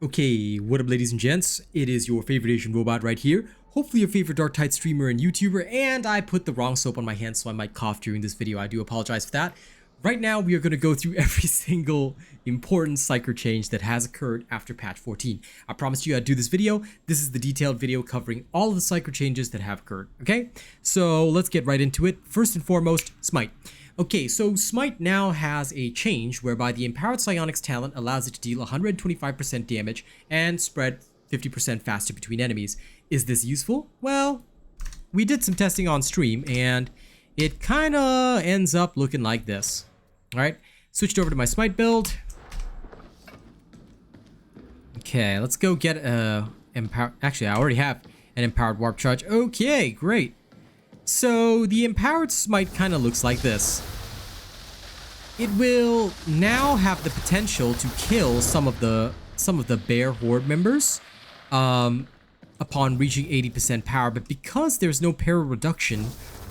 Okay, what up ladies and gents, it is your favorite Asian robot right here, hopefully your favorite Darktide streamer and YouTuber, and I put the wrong soap on my hands so I might cough during this video. I do apologize for that. Right now we are going to go through every single important Psyker change that has occurred after patch 14. I promised you I'd do this video. This is the detailed video covering all of the Psyker changes that have occurred, okay? So let's get right into it. First and foremost, Smite. Okay, so Smite now has a change whereby the Empowered Psionics talent allows it to deal 125% damage and spread 50% faster between enemies. Is this useful? Well, we did some testing on stream and it kinda ends up looking like this. Alright, switched over to my Smite build. Okay, let's go get a empowered. Actually, I already have an empowered warp charge. Okay, great. So the empowered Smite kind of looks like this. It will now have the potential to kill some of the bear horde members upon reaching 80% power, but because there's no power reduction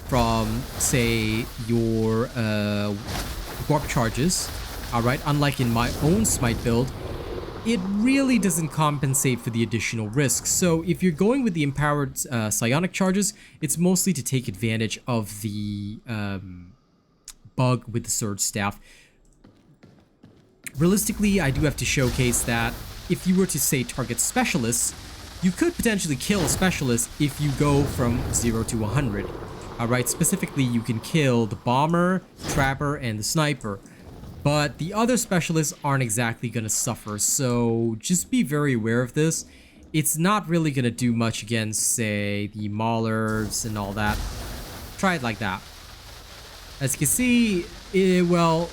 from, say, your warp charges, all right, unlike in my own Smite build, it really doesn't compensate for the additional risk. So if you're going with the empowered psionic charges, it's mostly to take advantage of the bug with the surge staff. Realistically, I do have to showcase that if you were to, say, target specialists, you could potentially kill a specialist if you go from 0 to 100. All right, specifically, you can kill the bomber, trapper, and the sniper. But the other specialists aren't exactly going to suffer, so just be very aware of this. It's not really going to do much against, say, the maulers and all that. Try it like that. As you can see, well,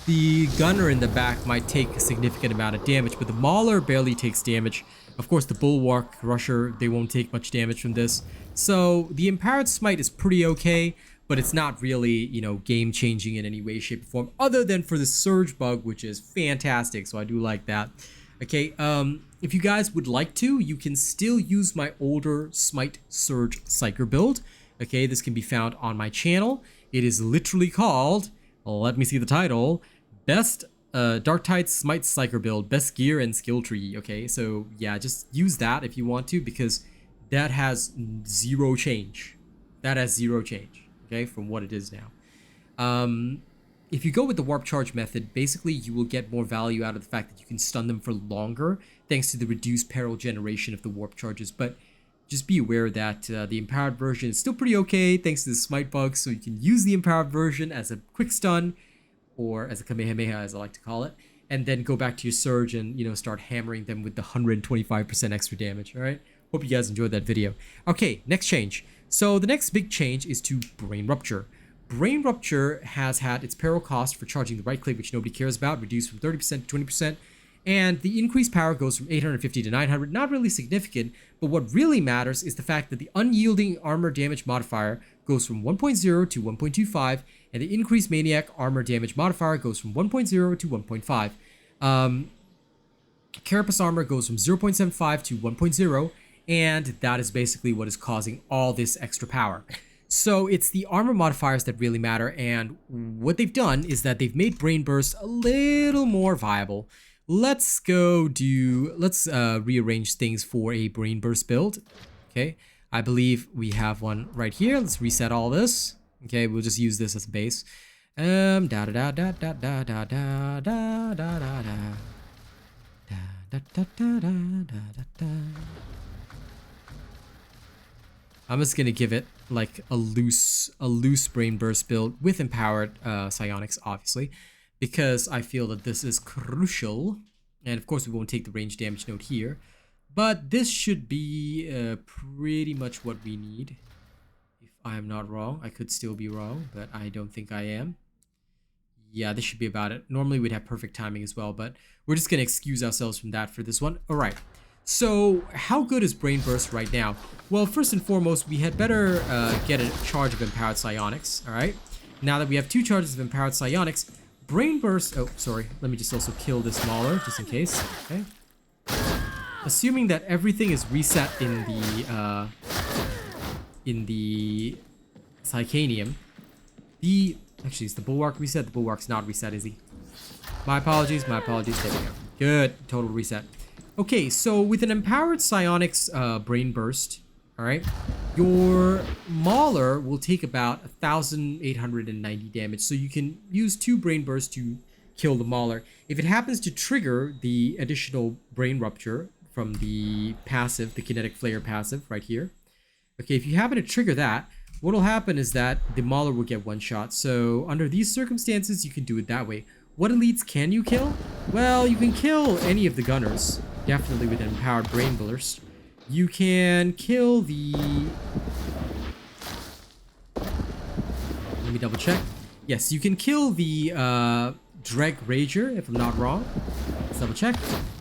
the gunner in the back might take a significant amount of damage, but the mauler barely takes damage. Of course, the bulwark rusher, they won't take much damage from this. So the empowered smite is pretty okay, but it's not really, you know, game-changing in any way, shape, or form, other than for the surge bug, which is fantastic, so I do like that. Okay, if you guys would like to, you can still use my older Smite Surge Psyker build. Okay, this can be found on my channel. It is literally called, let me see the title, Best Darktide Smite Psyker build, Best Gear and Skill Tree. Okay, so yeah, just use that if you want to, because that has zero change. That has zero change. Okay, from what it is now. If you go with the warp charge method, basically you will get more value out of the fact that you can stun them for longer thanks to the reduced peril generation of the warp charges. But just be aware that the empowered version is still pretty okay thanks to the smite bug, so you can use the empowered version as a quick stun, or as a kamehameha as I like to call it, and then go back to your surge and, you know, start hammering them with the 125% extra damage. All right, hope you guys enjoyed that video. Okay, next change. So the next big change is to Brain Rupture. Brain Rupture has had its peril cost for charging the right click, which nobody cares about, reduced from 30% to 20%, and the increased power goes from 850 to 900. Not really significant, but what really matters is the fact that the unyielding armor damage modifier goes from 1.0 to 1.25, and the increased maniac armor damage modifier goes from 1.0 to 1.5. Carapace armor goes from 0.75 to 1.0, and that is basically what is causing all this extra power. So it's the armor modifiers that really matter, and what they've done is that they've made Brain Burst a little more viable. Let's rearrange things for a Brain Burst build. Okay, I believe we have one right here. Let's reset all this. Okay, we'll just use this as a base. Da da da da da da da da da da da da da da da da da. I'm just gonna give it like a loose Brain Burst build with empowered psionics, obviously, because I feel that this is crucial. And of course, we won't take the range damage note here, but this should be pretty much what we need. If I am not wrong, I could still be wrong, but I don't think I am. Yeah, this should be about it. Normally we'd have perfect timing as well, but we're just gonna excuse ourselves from that for this one. All right. So how good is Brain Burst right now? Well, first and foremost, we had better get a charge of Empowered Psionics, all right? Now that we have 2 charges of Empowered Psionics, Brain Burst... Oh, sorry. Let me just also kill this mauler, just in case. Okay. Assuming that everything is reset in the Psycanium, Actually, is the Bulwark reset? The Bulwark's not reset, is he? My apologies, my apologies. There we go. Good. Total reset. Okay, so with an empowered psionics brain burst, all right, your Mauler will take about 1,890 damage. So you can use 2 brain bursts to kill the Mauler. If it happens to trigger the additional brain rupture from the passive, the kinetic flare passive right here. Okay, if you happen to trigger that, what will happen is that the Mauler will get one shot. So under these circumstances, you can do it that way. What elites can you kill? Well, you can kill any of the gunners, definitely with an empowered brain burst. You can kill the... Let me double check. Yes, you can kill the Dreg Rager, if I'm not wrong. Let's double check.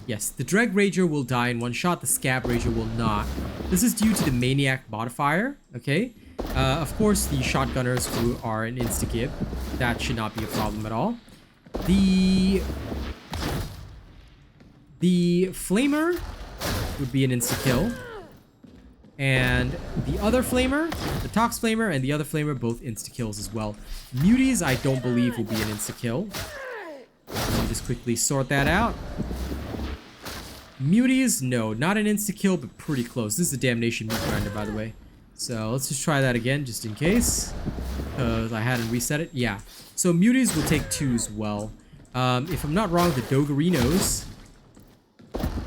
Yes, the Dreg Rager will die in one shot, the Scab Rager will not. This is due to the Maniac modifier, okay? Of course, the Shotgunners who are an insta-give, that should not be a problem at all. The Flamer would be an insta-kill. And the other Flamer, the Tox Flamer and the other Flamer, both insta-kills as well. Muties, I don't believe will be an insta-kill. Let me just quickly sort that out. Muties, no, not an insta-kill, but pretty close. This is a Damnation Meat Grinder, by the way. So let's just try that again, just in case. Because I hadn't reset it. Yeah. So Muties will take 2 as well. If I'm not wrong, the Dogarinos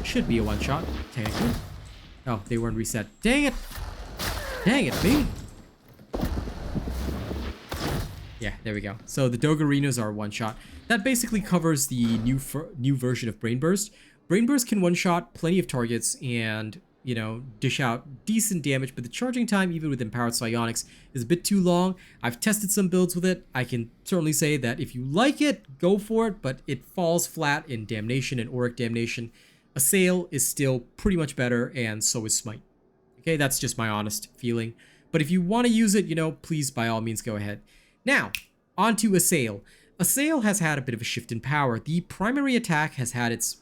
should be a one-shot, technically. Oh, they weren't reset. Dang it! Dang it, me! Yeah, there we go. So the Dogarinos are one-shot. That basically covers the new version of Brain Burst. Brain Burst can one-shot plenty of targets and, you know, dish out decent damage, but the charging time, even with Empowered Psionics, is a bit too long. I've tested some builds with it. I can certainly say that if you like it, go for it, but it falls flat in Damnation and Auric Damnation. Assail is still pretty much better, and so is Smite. Okay, that's just my honest feeling. But if you want to use it, you know, please, by all means, go ahead. Now, on to Assail. Assail has had a bit of a shift in power. The primary attack has had its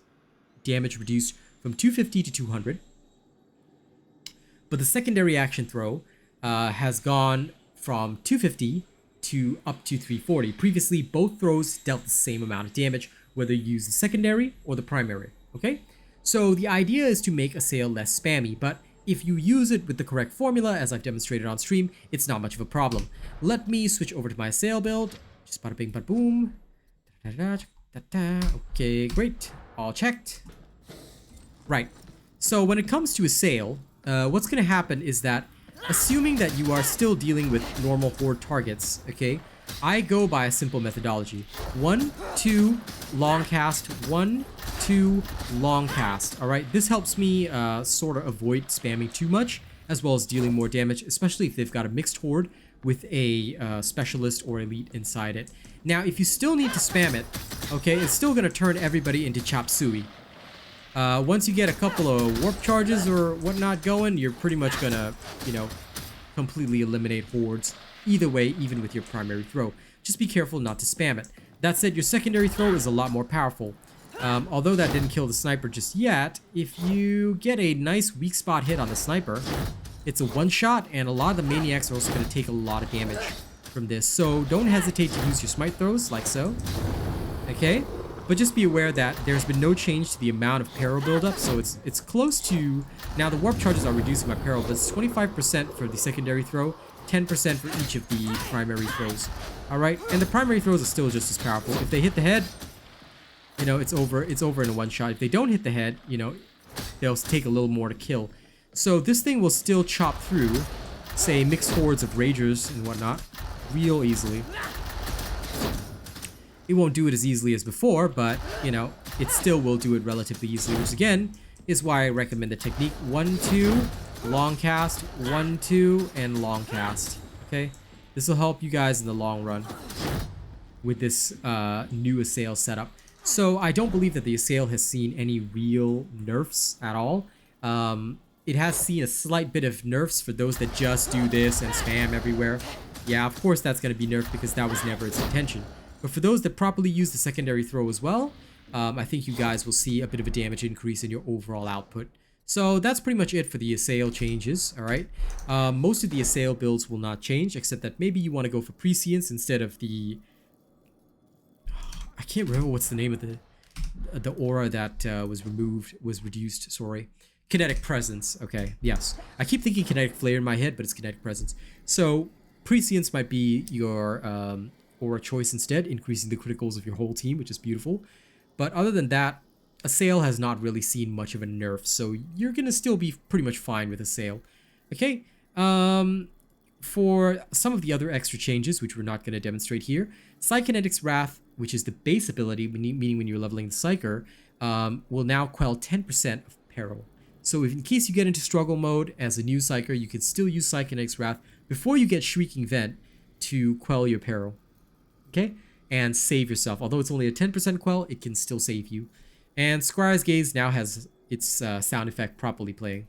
damage reduced from 250 to 200. But the secondary action throw has gone from 250 to up to 340. Previously, both throws dealt the same amount of damage, whether you use the secondary or the primary, okay? So the idea is to make Assail less spammy, but if you use it with the correct formula, as I've demonstrated on stream, it's not much of a problem. Let me switch over to my Assail build. Just bada bing bada boom. Okay, great. All checked. Right. So when it comes to Assail, what's going to happen is that, assuming that you are still dealing with normal horde targets, okay, I go by a simple methodology. 1, 2, long cast, 1, 2, long cast. Alright, this helps me sort of avoid spamming too much, as well as dealing more damage, especially if they've got a mixed horde with a specialist or elite inside it. Now, if you still need to spam it, okay, it's still going to turn everybody into chop suey. Once you get a couple of warp charges or whatnot going, you're pretty much going to, you know, completely eliminate hordes. Either way, even with your primary throw. Just be careful not to spam it. That said, your secondary throw is a lot more powerful. Although that didn't kill the sniper just yet, if you get a nice weak spot hit on the sniper, it's a one-shot, and a lot of the maniacs are also going to take a lot of damage from this. So don't hesitate to use your smite throws, like so. Okay? But just be aware that there's been no change to the amount of peril buildup, so it's close to... Now, the warp charges are reducing my peril, but it's 25% for the secondary throw, 10% for each of the primary throws. Alright? And the primary throws are still just as powerful. If they hit the head, you know, it's over in a one-shot. If they don't hit the head, you know, they'll take a little more to kill. So this thing will still chop through, say, mixed hordes of ragers and whatnot, real easily. It won't do it as easily as before, but, you know, it still will do it relatively easily, which again is why I recommend the technique 1, 2, long cast, 1, 2, and long cast. Okay? This will help you guys in the long run with this new Assail setup. So I don't believe that the Assail has seen any real nerfs at all. It has seen a slight bit of nerfs for those that just do this and spam everywhere. Yeah, of course that's going to be nerfed because that was never its intention. But for those that properly use the secondary throw as well, I think you guys will see a bit of a damage increase in your overall output. So that's pretty much it for the Assail changes, alright? Most of the Assail builds will not change, except that maybe you want to go for Prescience instead of the... I can't remember what's the name of the... the aura that was reduced, sorry. Kinetic presence, okay, yes. I keep thinking kinetic flare in my head, but it's kinetic presence. So, Prescience might be your aura choice instead, increasing the criticals of your whole team, which is beautiful. But other than that, Assail has not really seen much of a nerf, so you're gonna still be pretty much fine with Assail. Okay, for some of the other extra changes, which we're not gonna demonstrate here, Psykinetic's Wrath, which is the base ability, meaning when you're leveling the Psyker, will now quell 10% of peril. So if in case you get into struggle mode as a new Psyker, you can still use Psykinetic's Wrath before you get Shrieking Vent to quell your peril. Okay? And save yourself. Although it's only a 10% quell, it can still save you. And Scry's Gaze now has its sound effect properly playing.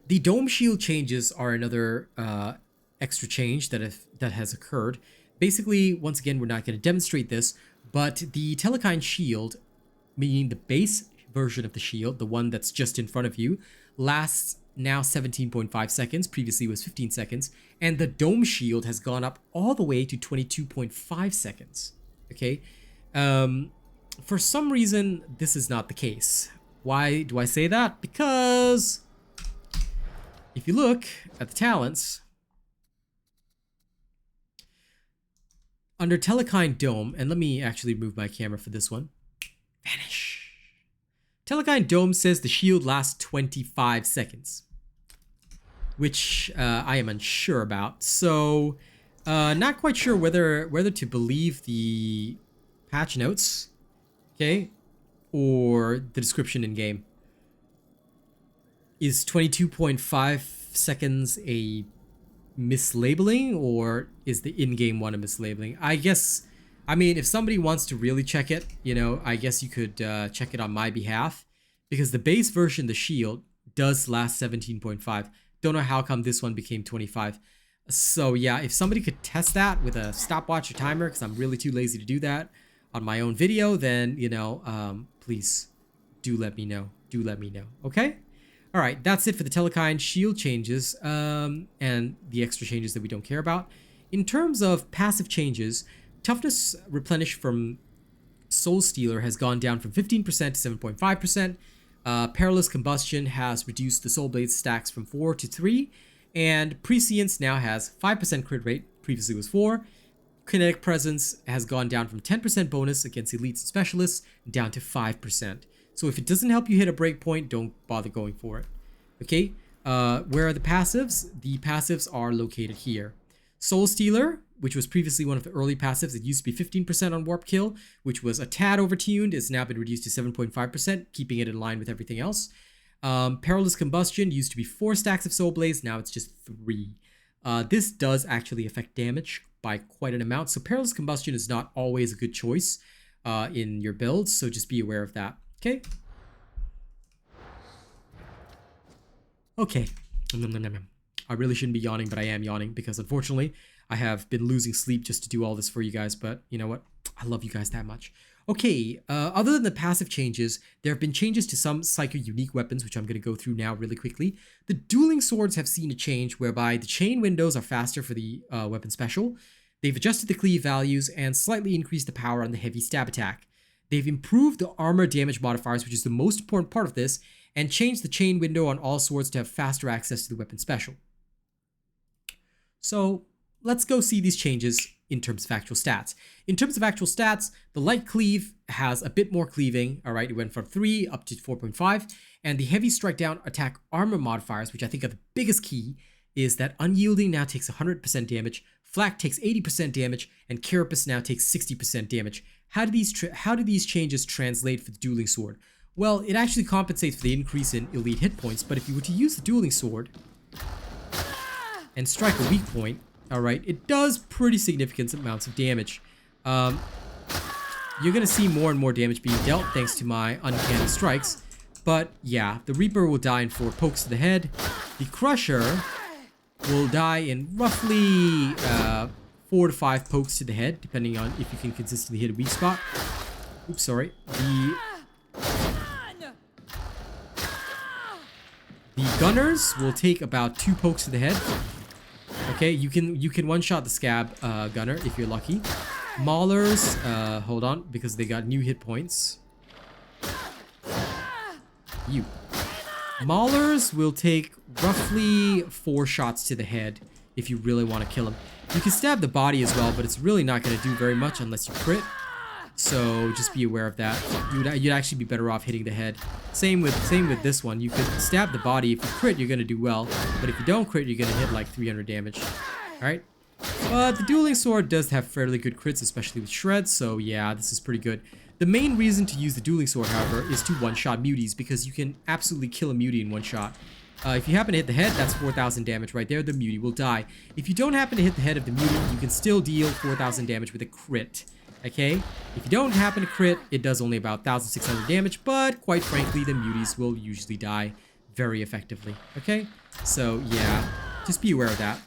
The Dome Shield changes are another extra change that has occurred. Basically, once again, we're not going to demonstrate this, but the Telekine Shield, meaning the base version of the shield, the one that's just in front of you, lasts now 17.5 seconds. Previously was 15 seconds. And the Dome Shield has gone up all the way to 22.5 seconds. Okay? For some reason, this is not the case. Why do I say that? Because if you look at the talents, under Telekine Dome, and let me actually move my camera for this one. Vanish. Telekine Dome says the shield lasts 25 seconds, which I am unsure about. So, not quite sure whether to believe the patch notes, okay, or the description in game. Is 22.5 seconds a mislabeling, or is the in-game one a mislabeling? I guess, I mean, if somebody wants to really check it, you know, I guess you could check it on my behalf, because the base version, the shield, does last 17.5. Don't know how come this one became 25. So yeah, if somebody could test that with a stopwatch or timer, because I'm really too lazy to do that on my own video, then, you know, please do let me know. Do let me know, okay? All right, that's it for the Telekine shield changes and the extra changes that we don't care about. In terms of passive changes, toughness replenish from Soul Stealer has gone down from 15% to 7.5%. Perilous Combustion has reduced the Soul Blade stacks from 4 to 3. And Prescience now has 5% crit rate, previously was 4. Kinetic Presence has gone down from 10% bonus against elites and specialists down to 5%. So if it doesn't help you hit a breakpoint, don't bother going for it. Okay, where are the passives? The passives are located here. Soul Stealer, which was previously one of the early passives, it used to be 15% on Warp Kill, which was a tad overtuned. It's now been reduced to 7.5%, keeping it in line with everything else. Perilous Combustion used to be 4 stacks of Soul Blaze, now it's just 3. This does actually affect damage by quite an amount, so Perilous Combustion is not always a good choice in your builds, so just be aware of that. Okay. Okay. I really shouldn't be yawning, but I am yawning because unfortunately I have been losing sleep just to do all this for you guys, but you know what? I love you guys that much. Okay, other than the passive changes, there have been changes to some Psyker unique weapons, which I'm going to go through now really quickly. The dueling swords have seen a change whereby the chain windows are faster for the weapon special. They've adjusted the cleave values and slightly increased the power on the heavy stab attack. They've improved the armor damage modifiers, which is the most important part of this, and changed the chain window on all swords to have faster access to the weapon special. So let's go see these changes in terms of actual stats. In terms of actual stats, the light cleave has a bit more cleaving, all right? It went from 3 up to 4.5, and the heavy strike down attack armor modifiers, which I think are the biggest key, is that Unyielding now takes 100% damage, Flak takes 80% damage, and Carapace now takes 60% damage. How do these changes translate for the dueling sword? Well, it actually compensates for the increase in elite hit points, but if you were to use the dueling sword and strike a weak point, all right, it does pretty significant amounts of damage. You're gonna see more and more damage being dealt thanks to my uncanny strikes, but yeah, the Reaper will die in 4 pokes to the head. The Crusher will die in roughly 4 to 5 pokes to the head, depending on if you can consistently hit a weak spot. Oops, sorry. The Gunners will take about 2 pokes to the head. Okay, you can one-shot the Scab Gunner if you're lucky. Maulers, hold on, because they got new hit points. You. Maulers will take roughly 4 shots to the head if you really want to kill them. You can stab the body as well, but it's really not going to do very much unless you crit. So just be aware of that. You'd actually be better off hitting the head. Same with this one. You could stab the body. If you crit, you're going to do well. But if you don't crit, you're going to hit like 300 damage. Alright? But the dueling sword does have fairly good crits, especially with shreds. So yeah, this is pretty good. The main reason to use the dueling sword, however, is to one-shot muties, because you can absolutely kill a mutie in one shot. If you happen to hit the head, that's 4,000 damage right there. The mutie will die. If you don't happen to hit the head of the mutie, you can still deal 4,000 damage with a crit. Okay? If you don't happen to crit, it does only about 1,600 damage, but quite frankly, the muties will usually die very effectively. Okay? So yeah, just be aware of that.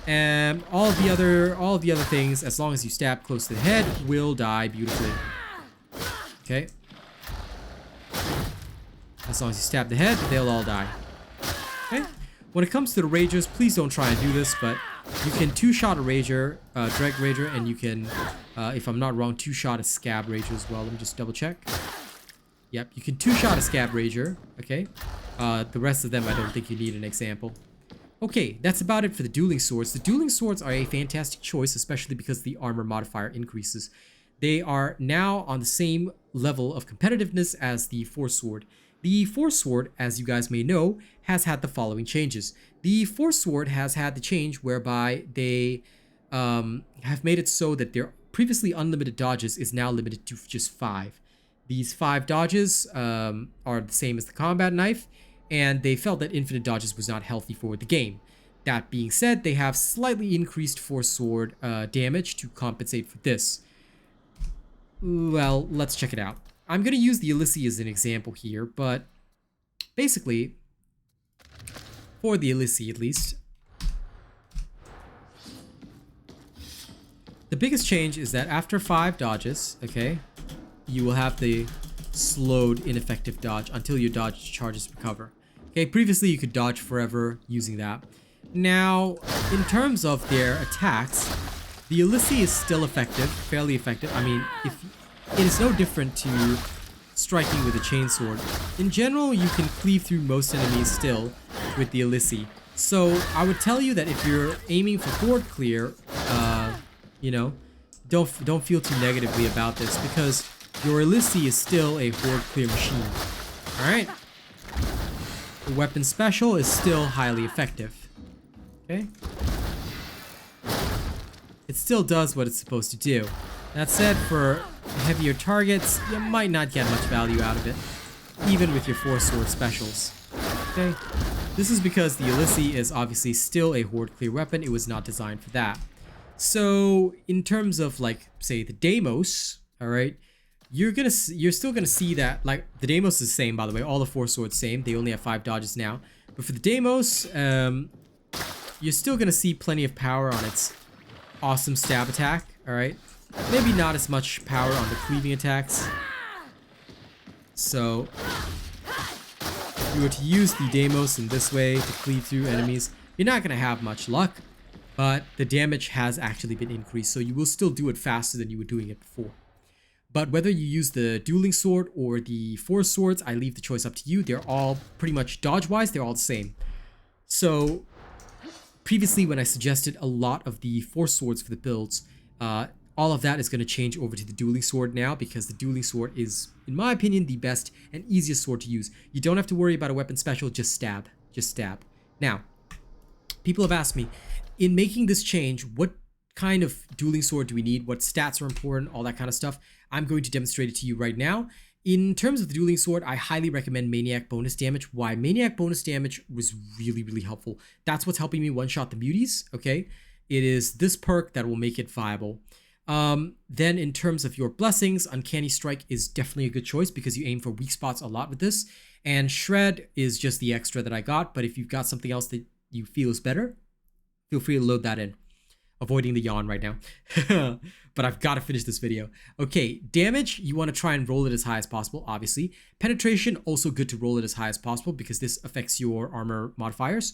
And all of the other things, as long as you stab close to the head, will die beautifully. Okay? As long as you stab the head, they'll all die. Okay? When it comes to the Ragers, please don't try and do this, but you can two-shot a Rager, Dreg Rager, and you can, if I'm not wrong, two-shot a Scab Rager as well. Let me just double-check. Yep, you can two-shot a Scab Rager, okay? The rest of them, I don't think you need an example. Okay, that's about it for the dueling swords. The dueling swords are a fantastic choice, especially because the armor modifier increases. They are now on the same level of competitiveness as the Force Sword. The Force Sword, as you guys may know, has had the following changes. The Force Sword has had the change whereby they have made it so that their previously unlimited dodges is now limited to just 5. These 5 dodges are the same as the combat knife, and they felt that infinite dodges was not healthy for the game. That being said, they have slightly increased Force Sword damage to compensate for this. Well, let's check it out. I'm going to use the Elysee as an example here, but basically, for the Elysee at least, the biggest change is that after 5 dodges, okay, you will have the slowed ineffective dodge until your dodge charges recover. Okay, previously you could dodge forever using that. Now, in terms of their attacks, the Elysee is still effective, fairly effective. I mean, it is no different to striking with a chainsword. In general, you can cleave through most enemies still with the Elysee. So I would tell you that if you're aiming for horde clear, you know, don't feel too negatively about this, because your Elysee is still a horde clear machine. Alright? The weapon special is still highly effective. Okay? It still does what it's supposed to do. That said, for heavier targets, you might not get much value out of it, even with your Force Sword specials. Okay? This is because the Elysee is obviously still a horde clear weapon. It was not designed for that. So, in terms of, like, say, the Deimos, alright, you're still gonna see that, like, the Deimos is the same, by the way. All the Force Swords same. They only have 5 dodges now. But for the Deimos, you're still gonna see plenty of power on its awesome stab attack. All right, maybe not as much power on the cleaving attacks. So, if you were to use the Deimos in this way to cleave through enemies, you're not gonna have much luck. But the damage has actually been increased, so you will still do it faster than you were doing it before. But whether you use the dueling sword or the Force Swords, I leave the choice up to you. They're all pretty much dodge-wise, they're all the same. So, previously when I suggested a lot of the Force Swords for the builds, all of that is going to change over to the dueling sword now, because the dueling sword is, in my opinion, the best and easiest sword to use. You don't have to worry about a weapon special, just stab. Just stab. Now, people have asked me, in making this change, what kind of dueling sword do we need? What stats are important? All that kind of stuff. I'm going to demonstrate it to you right now. In terms of the dueling sword, I highly recommend Maniac bonus damage. Why? Maniac bonus damage was really, really helpful. That's what's helping me one-shot the muties, okay? It is this perk that will make it viable. Then in terms of your blessings, Uncanny Strike is definitely a good choice because you aim for weak spots a lot with this. And Shred is just the extra that I got, but if you've got something else that you feel is better, feel free to load that in. Avoiding the yawn right now. But I've got to finish this video. Okay, damage, you want to try and roll it as high as possible, obviously. Penetration, also good to roll it as high as possible because this affects your armor modifiers.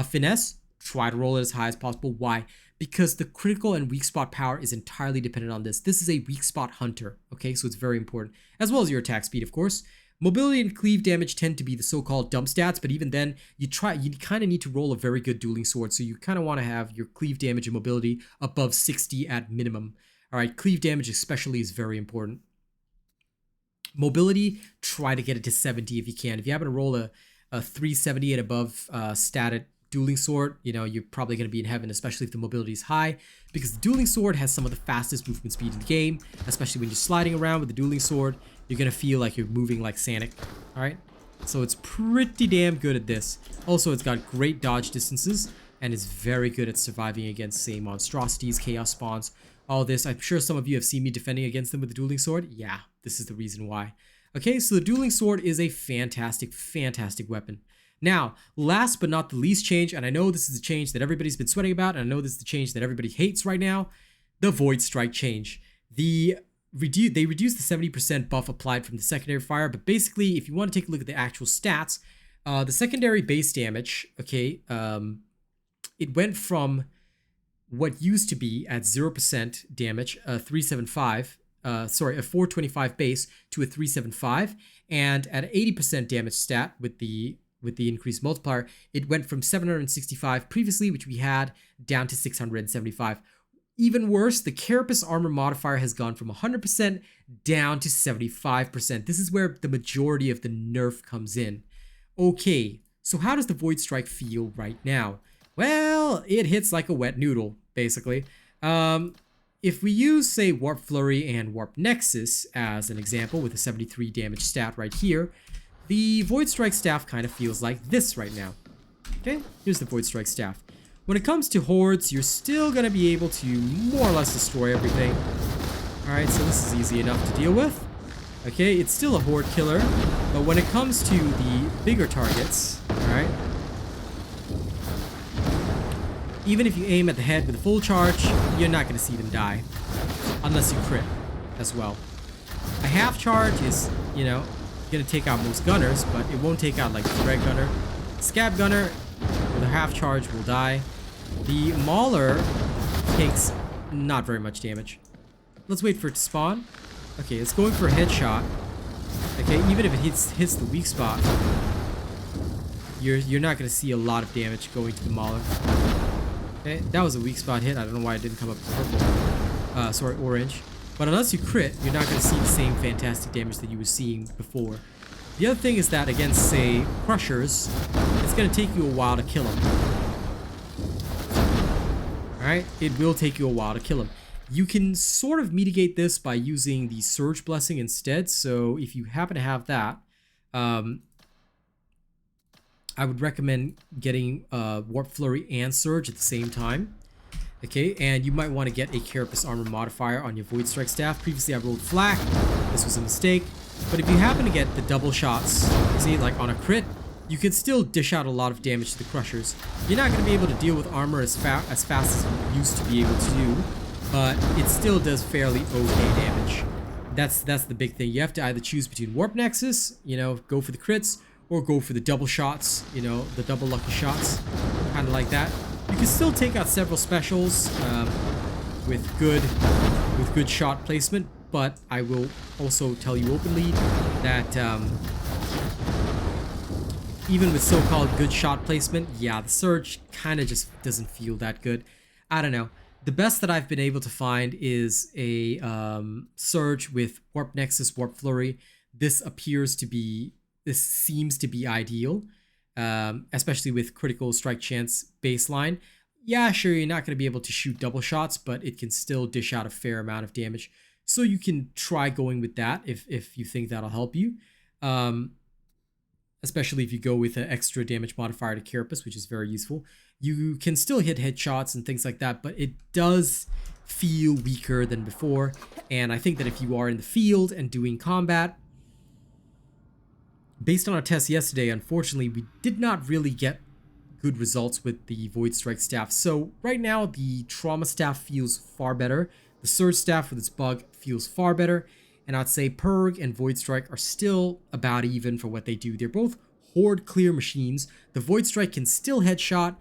Finesse, try to roll it as high as possible. Why? Because the critical and weak spot power is entirely dependent on this. This is a weak spot hunter, okay? So it's very important, as well as your attack speed, of course. Mobility and cleave damage tend to be the so-called dump stats, but even then, you kind of need to roll a very good dueling sword, so you kind of want to have your cleave damage and mobility above 60 at minimum. All right, cleave damage especially is very important. Mobility, try to get it to 70 if you can. If you happen to roll a 370 and above statted dueling sword, you know, you're probably going to be in heaven, especially if the mobility is high, because the dueling sword has some of the fastest movement speed in the game, especially when you're sliding around with the dueling sword. You're going to feel like you're moving like Sonic, all right? So it's pretty damn good at this. Also, it's got great dodge distances, and it's very good at surviving against, say, monstrosities, chaos spawns, all this. I'm sure some of you have seen me defending against them with the dueling sword. Yeah, this is the reason why. Okay, so the dueling sword is a fantastic, fantastic weapon. Now, last but not the least change, and I know this is a change that everybody's been sweating about, and I know this is the change that everybody hates right now, the Void Strike change. They reduced the 70% buff applied from the secondary fire, but basically, if you want to take a look at the actual stats, the secondary base damage, okay, it went from what used to be at 0% damage, a 425 base to a 375, and at 80% damage stat with the increased multiplier, it went from 765 previously, which we had, down to 675. Even worse, the Carapace armor modifier has gone from 100% down to 75%. This is where the majority of the nerf comes in. Okay, so how does the Void Strike feel right now? Well, it hits like a wet noodle, basically. If we use, say, Warp Flurry and Warp Nexus as an example with a 73 damage stat right here, the Void Strike staff kind of feels like this right now. Okay, here's the Void Strike staff. When it comes to hordes, you're still going to be able to more or less destroy everything. Alright, so this is easy enough to deal with. Okay, it's still a horde killer, but when it comes to the bigger targets, alright, even if you aim at the head with a full charge, you're not going to see them die. Unless you crit as well. A half charge is, you know, going to take out most gunners, but it won't take out like the Thread Gunner. Scab Gunner with a half charge will die. The Mauler takes not very much damage. Let's wait for it to spawn. Okay, it's going for a headshot. Okay, even if it hits the weak spot, you're not going to see a lot of damage going to the Mauler. Okay, that was a weak spot hit. I don't know why it didn't come up purple. Sorry, orange. But unless you crit, you're not going to see the same fantastic damage that you were seeing before. The other thing is that against, say, Crushers, it's going to take you a while to kill them. Alright? It will take you a while to kill them. You can sort of mitigate this by using the Surge Blessing instead. So if you happen to have that, I would recommend getting Warp Flurry and Surge at the same time. Okay, and you might want to get a Carapace armor modifier on your Void Strike staff. Previously I rolled Flak. This was a mistake. But if you happen to get the double shots, see, like on a crit, you can still dish out a lot of damage to the Crushers. You're not going to be able to deal with armor as fast as you used to be able to do, but it still does fairly okay damage. That's the big thing. You have to either choose between Warp Nexus, you know, go for the crits, or go for the double shots, you know, the double lucky shots, kind of like that. You can still take out several specials with good shot placement, but I will also tell you openly that even with so-called good shot placement, yeah, the Surge kind of just doesn't feel that good. I don't know. The best that I've been able to find is a Surge with Warp Nexus, Warp Flurry. This seems to be ideal, especially with critical strike chance baseline. Yeah, sure, you're not going to be able to shoot double shots, but it can still dish out a fair amount of damage. So you can try going with that if you think that'll help you. Especially if you go with an extra damage modifier to Carapace, which is very useful. You can still hit headshots and things like that, but it does feel weaker than before. And I think that if you are in the field and doing combat, based on our test yesterday, unfortunately, we did not really get good results with the Void Strike staff. So right now, the Trauma staff feels far better. The Surge staff with its bug feels far better. And I'd say Purg and Void Strike are still about even for what they do. They're both horde clear machines. The Void Strike can still headshot,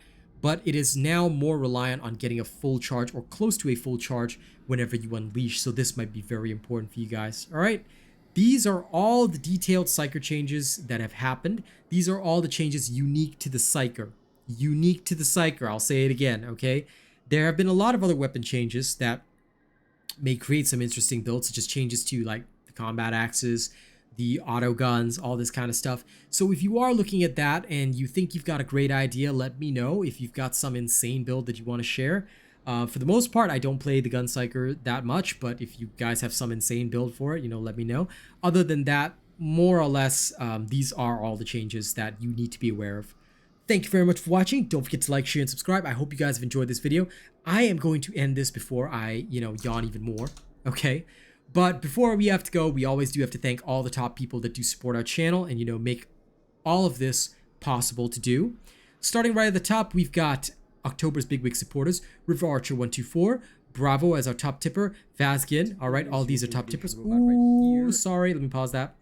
but it is now more reliant on getting a full charge or close to a full charge whenever you unleash. So this might be very important for you guys. All right. These are all the detailed Psyker changes that have happened. These are all the changes unique to the Psyker. Unique to the Psyker. I'll say it again, okay? There have been a lot of other weapon changes that may create some interesting builds, such as changes to like the combat axes, the auto guns, all this kind of stuff. So if you are looking at that and you think you've got a great idea, let me know if you've got some insane build that you want to share. For the most part, I don't play the Gunpsyker that much, but if you guys have some insane build for it, let me know. Other than that, more or less, these are all the changes that you need to be aware of. Thank you very much for watching. Don't forget to like, share, and subscribe. I hope you guys have enjoyed this video. I am going to end this before I, yawn even more, okay? But before we have to go, we always do have to thank all the top people that do support our channel and, make all of this possible to do. Starting right at the top, we've got October's Big Wig supporters, River Archer 124, Bravo as our top tipper, Vazgin. All right, all these are top tippers. Ooh, sorry, let me pause that.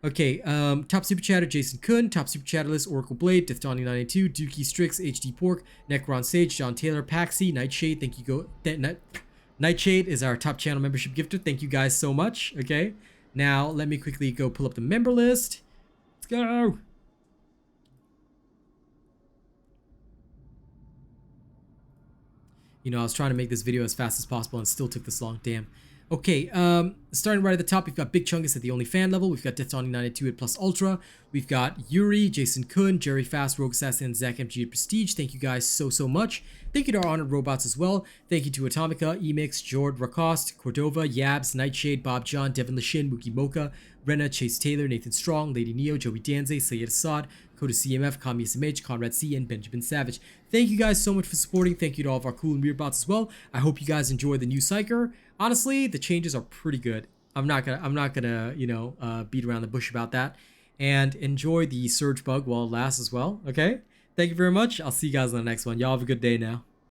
Okay, top super chatter, Jason Kun, top super chatterlist, Oracle Blade, Death Donnie 92, Dookie Strix, HD Pork, Necron Sage, John Taylor, Paxi, Nightshade. Thank you. Nightshade is our top channel membership gifter. Thank you guys so much. Okay, now let me quickly go pull up the member list. Let's go. I was trying to make this video as fast as possible and still took this long. Damn. Okay, starting right at the top, we've got Big Chungus at the only fan level. We've got Death Donnie 92 at Plus Ultra. We've got Yuri, Jason Kun, Jerry Fast, Rogue Assassin, and Zach MG at Prestige. Thank you guys so much. Thank you to our honored robots as well. Thank you to Atomica, Emix, Jord, Rakost, Cordova, Yabs, Nightshade, Bob John, Devin Lashin, Mookie Mocha, Rena, Chase Taylor, Nathan Strong, Lady Neo, Joey Danze, Sayed Assad, Coda CMF, Kami SMH, Conrad C, and Benjamin Savage. Thank you guys so much for supporting. Thank you to all of our cool and weird bots as well. I hope you guys enjoy the new Psyker. Honestly, the changes are pretty good. I'm not gonna beat around the bush about that. And enjoy the surge bug while it lasts as well. Okay? Thank you very much. I'll see you guys on the next one. Y'all have a good day now.